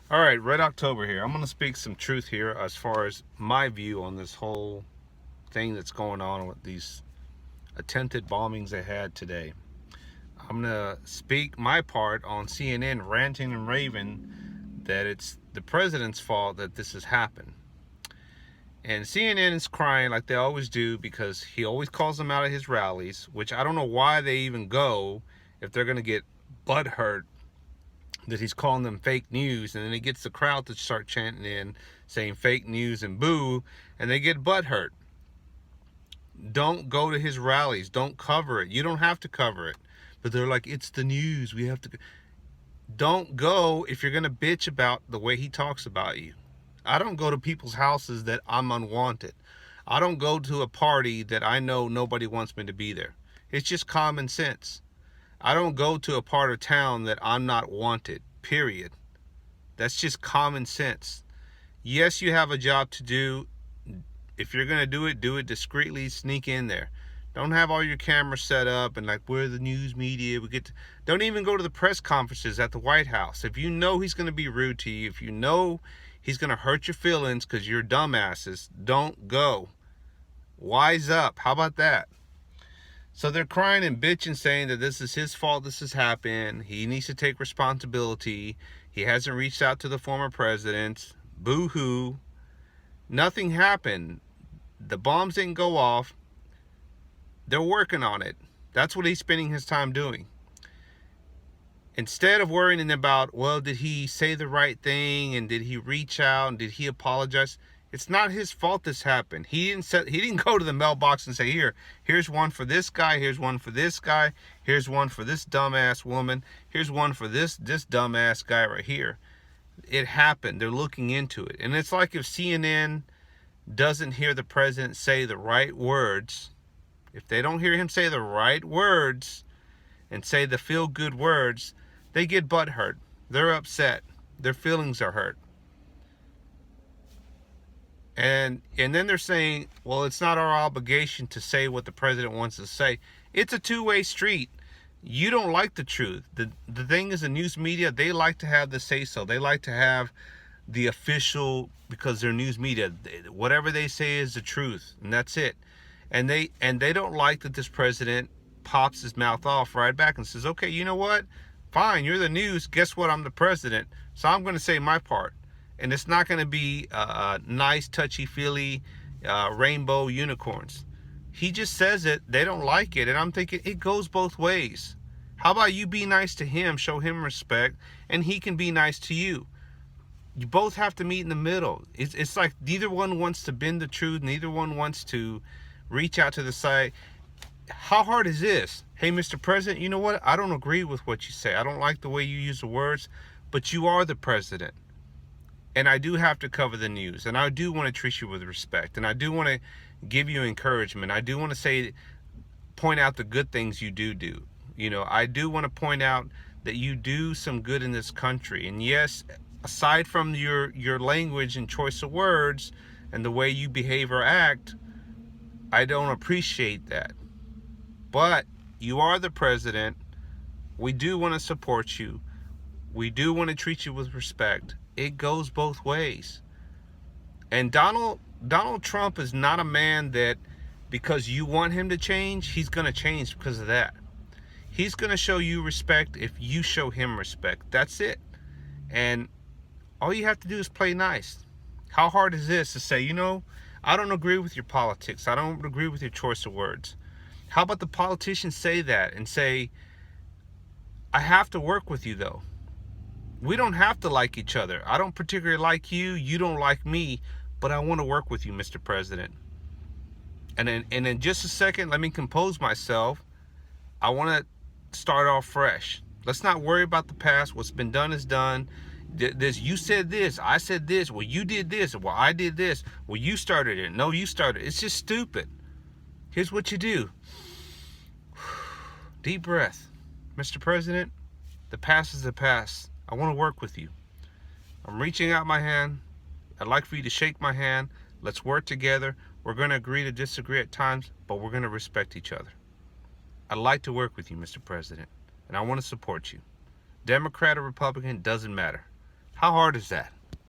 All right, Red October here. I'm going to speak some truth here as far as my view on this whole thing that's going on with these attempted bombings they had today. I'm going to speak my part on CNN ranting and raving that it's the president's fault that this has happened. And CNN is crying like they always do because he always calls them out at his rallies, which I don't know why they even go if they're going to get butthurt that he's calling them fake news, and then he gets the crowd to start chanting in saying fake news and boo, and they get butthurt. Don't go to his rallies. Don't cover it. You don't have to cover it. But they're like, it's the news. We have to. Don't go if you're going to bitch about the way he talks about you. I don't go to people's houses that I'm unwanted. I don't go to a party that I know nobody wants me to be there. It's just common sense. I don't go to a part of town that I'm not wanted, period. That's just common sense. Yes, you have a job to do. If you're going to do it discreetly, sneak in there. Don't have all your cameras set up and like, we're the news media. Don't even go to the press conferences at the White House. If you know he's going to be rude to you, if you know he's going to hurt your feelings because you're dumbasses, don't go. Wise up. How about that? So they're crying and bitching, saying that this is his fault, this has happened. He needs to take responsibility. He hasn't reached out to the former president. Boo-hoo. Nothing happened. The bombs didn't go off. They're working on it. That's what he's spending his time doing. Instead of worrying about, well, did he say the right thing, and did he reach out, and did he apologize? It's not his fault this happened. He didn't go to the mailbox and say, here's one for this guy, here's one for this guy, here's one for this dumbass woman, here's one for this dumbass guy right here. It happened. They're looking into it. And it's like if CNN doesn't hear the president say the right words, if they don't hear him say the right words and say the feel-good words, they get butthurt. They're upset. Their feelings are hurt. And then they're saying, well, it's not our obligation to say what the president wants to say. It's a two-way street. You don't like the truth. The thing is, the news media, they like to have the say-so. They like to have the official, because they're news media. Whatever they say is the truth, and that's it. And they don't like that this president pops his mouth off right back and says, okay, you know what? Fine, you're the news. Guess what? I'm the president. So I'm going to say my part. And it's not going to be nice, touchy-feely rainbow unicorns. He just says it. They don't like it. And I'm thinking, it goes both ways. How about you be nice to him, show him respect, and he can be nice to you? You both have to meet in the middle. It's like neither one wants to bend the truth. Neither one wants to reach out to the side. How hard is this? Hey, Mr. President, you know what? I don't agree with what you say. I don't like the way you use the words, but you are the president. And I do have to cover the news, and I do want to treat you with respect, and I do want to give you encouragement. I do want to point out the good things you do. You know, I do want to point out that you do some good in this country. And yes, aside from your language and choice of words and the way you behave or act, I don't appreciate that. But you are the president. We do want to support you. We do want to treat you with respect. It goes both ways. And Donald Trump is not a man that, because you want him to change, he's going to change because of that. He's going to show you respect if you show him respect. That's it. And all you have to do is play nice. How hard is this to say, you know, I don't agree with your politics. I don't agree with your choice of words. How about the politicians say that and say, I have to work with you though. We don't have to like each other. I don't particularly like you. You don't like me. But I want to work with you, Mr. President. And in just a second, let me compose myself. I want to start off fresh. Let's not worry about the past. What's been done is done. You said this. I said this. Well, you did this. Well, I did this. Well, you started it. No, you started it. It's just stupid. Here's what you do. Deep breath. Mr. President, the past is the past. I want to work with you. I'm reaching out my hand. I'd like for you to shake my hand. Let's work together. We're going to agree to disagree at times, but we're going to respect each other. I'd like to work with you, Mr. President, and I want to support you. Democrat or Republican, doesn't matter. How hard is that?